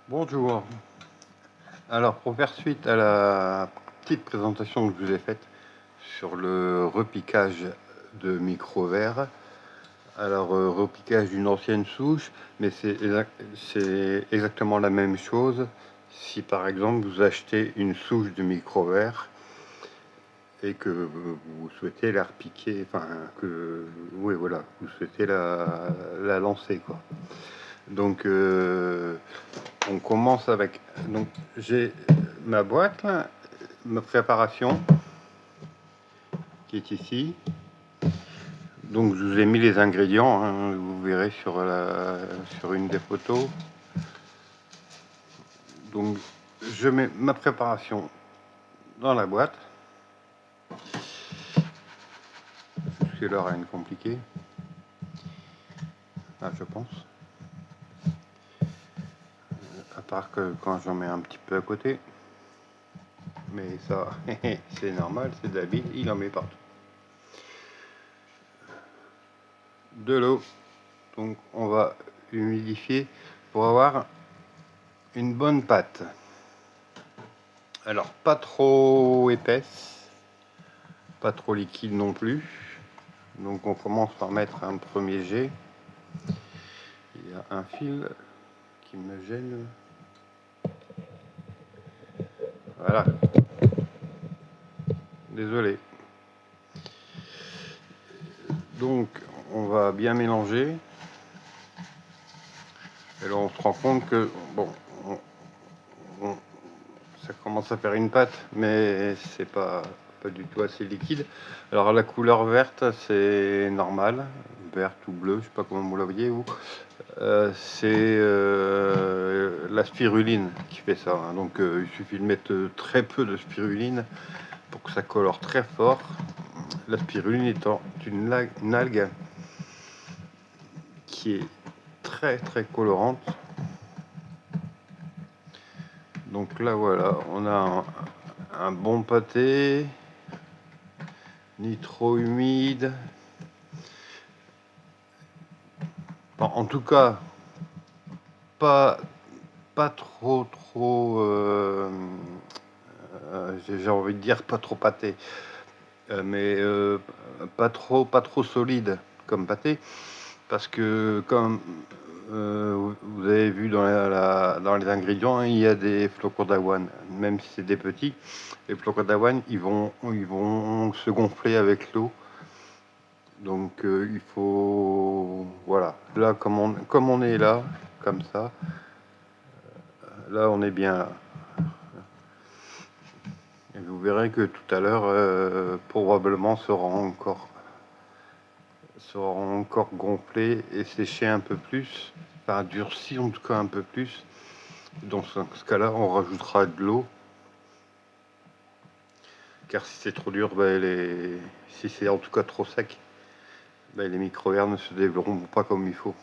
Bonjour. Alors, pour faire suite à la petite présentation que je vous ai faite sur le repiquage de micro-verres, alors repiquage d'une ancienne souche, mais c'est exactement la même chose si par exemple vous achetez une souche de micro-verres et que vous souhaitez la repiquer, enfin oui voilà, vous souhaitez la lancer quoi. Donc on commence avec, donc j'ai ma boîte là, ma préparation qui est ici. Donc je vous ai mis les ingrédients, hein, vous verrez sur une des photos. Donc je mets ma préparation dans la boîte. C'est là rien de compliqué. Ah, je pense. À part que quand j'en mets un petit peu à côté. Mais ça, c'est normal, c'est David, il en met partout. De l'eau. Donc on va humidifier pour avoir une bonne pâte. Alors pas trop épaisse, pas trop liquide non plus. Donc on commence par mettre un premier jet. Il y a un fil qui me gêne. Voilà. Désolé. Donc on va bien mélanger. Et là on se rend compte que bon, ça commence à faire une pâte, mais c'est pas du tout assez liquide. Alors la couleur verte, c'est normal, verte ou bleue, je sais pas comment vous la voyez vous. C'est la spiruline qui fait ça. Hein. Donc il suffit de mettre très peu de spiruline pour que ça colore très fort. La spiruline étant une algue qui est très très colorante. Donc là voilà, on a un bon pâté, ni trop humide. Bon, en tout cas, pas trop j'ai envie de dire pas trop pâté, mais pas trop solide comme pâté, parce que comme vous avez vu dans les ingrédients, hein, il y a des flocons d'avoine, même si c'est des petits. Les flocons d'avoine, ils vont se gonfler avec l'eau. Donc il faut, voilà, là comme on est là, comme ça, là on est bien là. Et vous verrez que tout à l'heure, probablement sera encore gonflé et séché un peu plus, enfin durci en tout cas un peu plus. Dans ce cas-là, on rajoutera de l'eau, car si c'est trop dur, si c'est en tout cas trop sec, les micro-verres ne se développeront pas comme il faut.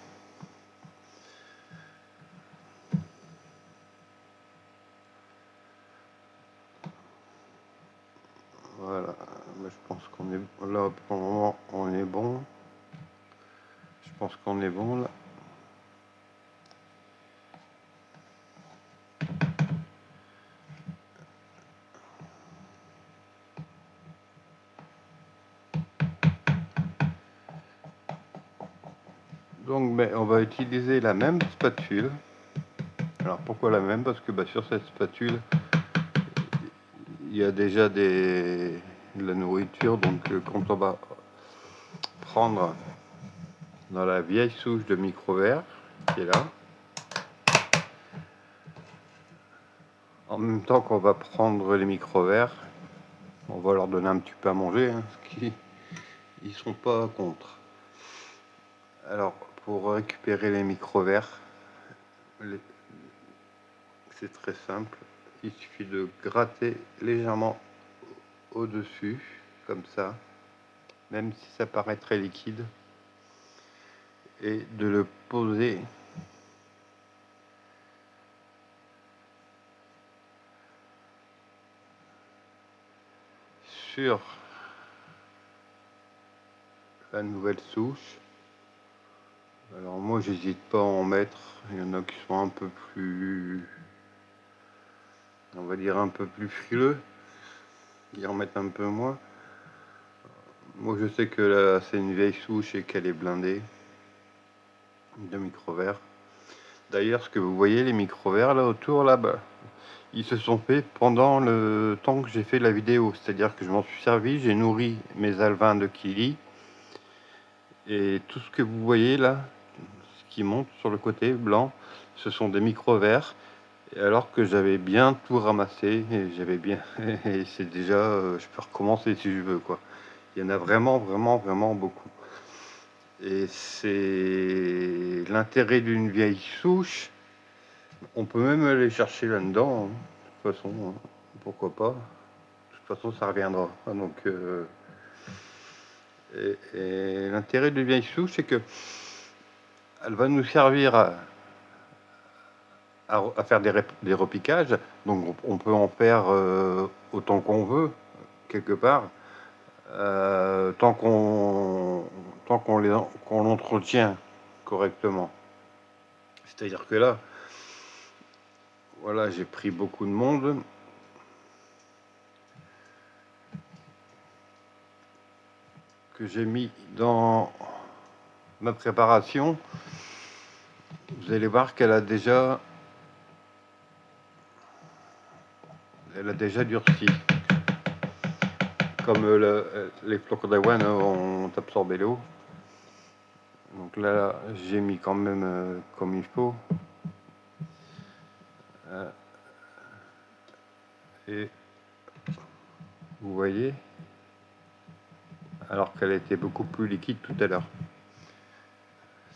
Voilà, je pense qu'on est là pour le moment, on est bon. Je pense qu'on est bon là. Donc on va utiliser la même spatule. Alors pourquoi la même? Parce que sur cette spatule, il y a déjà de la nourriture. Donc quand on va prendre dans la vieille souche de micro-verre qui est là, en même temps qu'on va prendre les micro-verres, on va leur donner un petit peu à manger, hein, parce qu'ils sont pas contre. Alors pour récupérer les micro-verres, c'est très simple, il suffit de gratter légèrement au-dessus, comme ça, même si ça paraît très liquide, et de le poser sur la nouvelle souche. Alors moi j'hésite pas à en mettre, il y en a qui sont un peu plus, on va dire un peu plus frileux, ils en mettent un peu moins. Moi je sais que là c'est une vieille souche et qu'elle est blindée de micro-verres. D'ailleurs ce que vous voyez les micro-verres là autour là-bas, ils se sont faits pendant le temps que j'ai fait la vidéo, c'est-à-dire que je m'en suis servi, j'ai nourri mes alevins de Kili et tout ce que vous voyez là, ce qui monte sur le côté blanc, ce sont des micro-verres. Alors que j'avais bien tout ramassé et j'avais bien et c'est déjà je peux recommencer si je veux quoi. Il y en a vraiment vraiment vraiment beaucoup. Et c'est l'intérêt d'une vieille souche. On peut même aller chercher là-dedans, hein. De toute façon, hein, pourquoi pas. De toute façon, ça reviendra. Donc, et l'intérêt d'une vieille souche, c'est que elle va nous servir à faire des repiquages. Donc, on peut en faire autant qu'on veut, quelque part, tant qu'on l'entretient correctement. C'est-à-dire que là, voilà, j'ai pris beaucoup de monde. Que j'ai mis dans ma préparation, vous allez voir qu'elle a déjà durci. Comme les flocons d'avoine ont absorbé l'eau. Donc là, j'ai mis quand même comme il faut. Et vous voyez, alors qu'elle était beaucoup plus liquide tout à l'heure.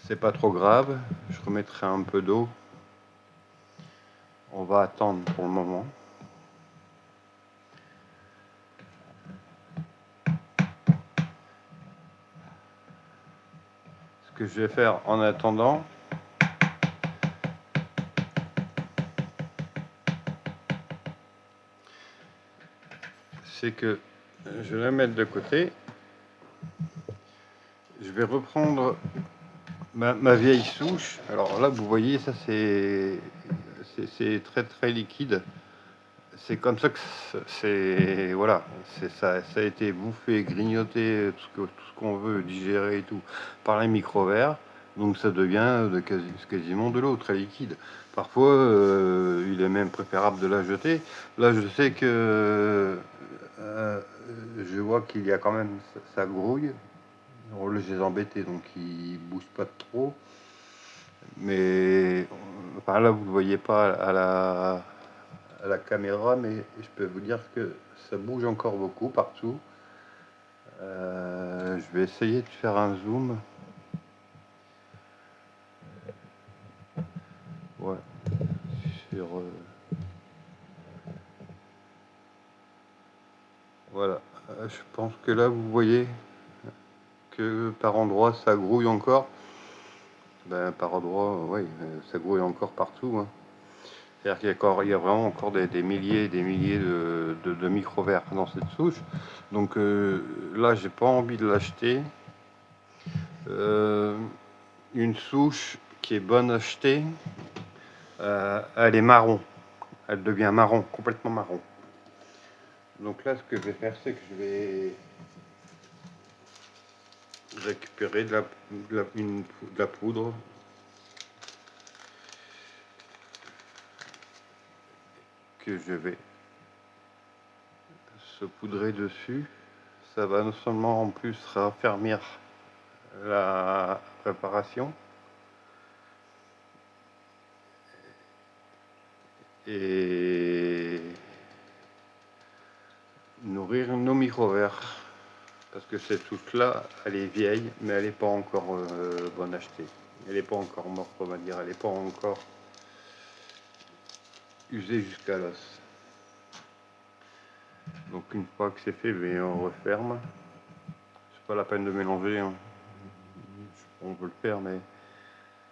C'est pas trop grave, je remettrai un peu d'eau. On va attendre pour le moment. Ce que je vais faire en attendant, c'est que je vais la mettre de côté. Je vais reprendre ma vieille souche. Alors là, vous voyez, ça c'est très très liquide. C'est comme ça que c'est voilà, ça a été bouffé, grignoté, tout ce qu'on veut digérer et tout par les micro-verres. Donc ça devient quasiment de l'eau très liquide. Parfois, il est même préférable de la jeter. Là, je sais que je vois qu'il y a quand même ça grouille. Alors là, je les ai embêtés, donc ils bougent pas trop. Mais par là, vous ne voyez pas à la caméra, mais je peux vous dire que ça bouge encore beaucoup partout. Je vais essayer de faire un zoom. Ouais, sur. Voilà. Je pense que là, vous voyez que par endroits, ça grouille encore. Ben, par endroits, oui, ça grouille encore partout. Hein. C'est-à-dire qu'il y a vraiment encore des milliers et des milliers de micro-verres dans cette souche. Donc là, j'ai pas envie de l'acheter. Une souche qui est bonne à acheter, elle est marron. Elle devient marron, complètement marron. Donc là, ce que je vais faire, c'est que je vais récupérer de la poudre. Que je vais saupoudrer dessus. Ça va non seulement en plus raffermir la préparation et nourrir nos micro-verres. Parce que cette souche-là, elle est vieille, mais elle n'est pas encore bonne à acheter. Elle n'est pas encore morte, on va dire. Elle n'est pas encore usée jusqu'à l'os. Donc une fois que c'est fait, on referme. C'est pas la peine de mélanger. Hein. On peut le faire, mais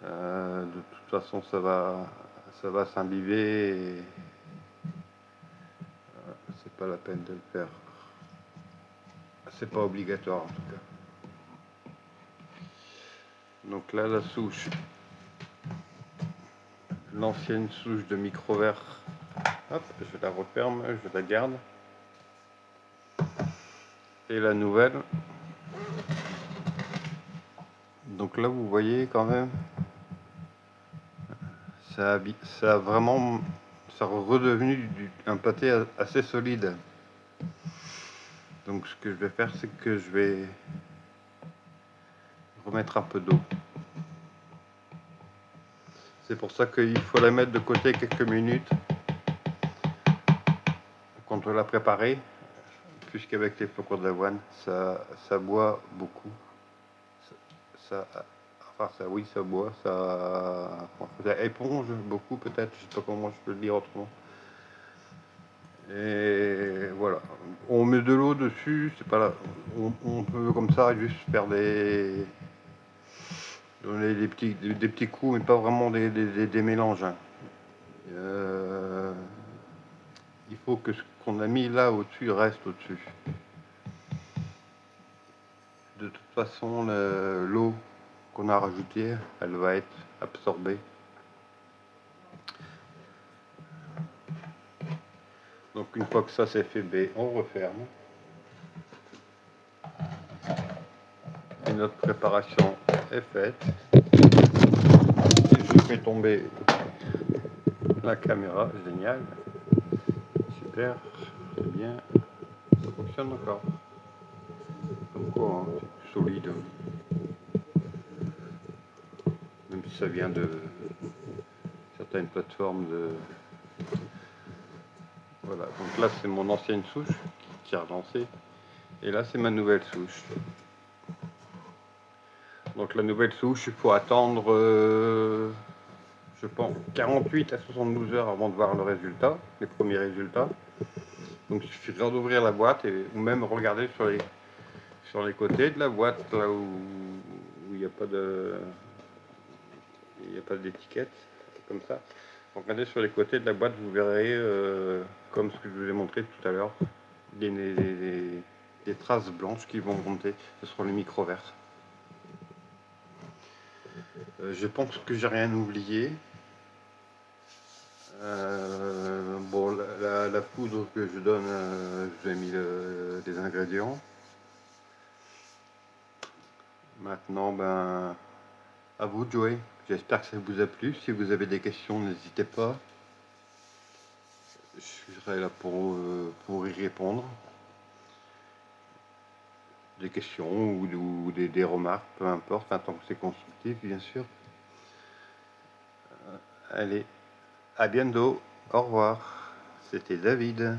de toute façon, ça va s'imbiber. Et, c'est pas la peine de le faire. C'est pas obligatoire en tout cas. Donc là, la souche, l'ancienne souche de micro-verre, hop, je la referme, je la garde. Et la nouvelle. Donc là, vous voyez quand même, ça a vraiment, ça a redevenu un pâté assez solide. Donc ce que je vais faire, c'est que je vais remettre un peu d'eau. C'est pour ça qu'il faut la mettre de côté quelques minutes quand on l'a préparée, puisqu'avec les flocons d'avoine, ça boit beaucoup. Oui, ça boit, ça éponge beaucoup peut-être, je sais pas comment je peux le dire autrement. Et voilà, on met de l'eau dessus, c'est pas là, on peut comme ça juste faire donner des petits coups, mais pas vraiment des mélanges. Il faut que ce qu'on a mis là au-dessus reste au-dessus. De toute façon, l'eau qu'on a rajoutée, elle va être absorbée. Donc une fois que ça c'est fait, on referme. Et notre préparation est faite. Et je fais tomber la caméra, génial. Super, c'est bien. Ça fonctionne encore. Comme quoi, hein, c'est solide. Même si ça vient de certaines plateformes de... Voilà, donc là c'est mon ancienne souche qui a relancé. Et là c'est ma nouvelle souche. Donc la nouvelle souche, il faut attendre, je pense, 48 à 72 heures avant de voir le résultat, les premiers résultats. Donc il suffira d'ouvrir la boîte ou même regarder sur les côtés de la boîte, là où il n'y a pas d'étiquette, comme ça. Regardez sur les côtés de la boîte, vous verrez, comme ce que je vous ai montré tout à l'heure, des traces blanches qui vont monter. Ce seront les micro-verres. Je pense que j'ai rien oublié. Bon, la poudre que je donne, j'ai mis des ingrédients. Maintenant, ben, à vous de jouer. J'espère que ça vous a plu. Si vous avez des questions, n'hésitez pas. Je serai là pour y répondre. Des questions ou des remarques, peu importe, tant que c'est constructif, bien sûr. Allez, à bientôt. Au revoir. C'était David.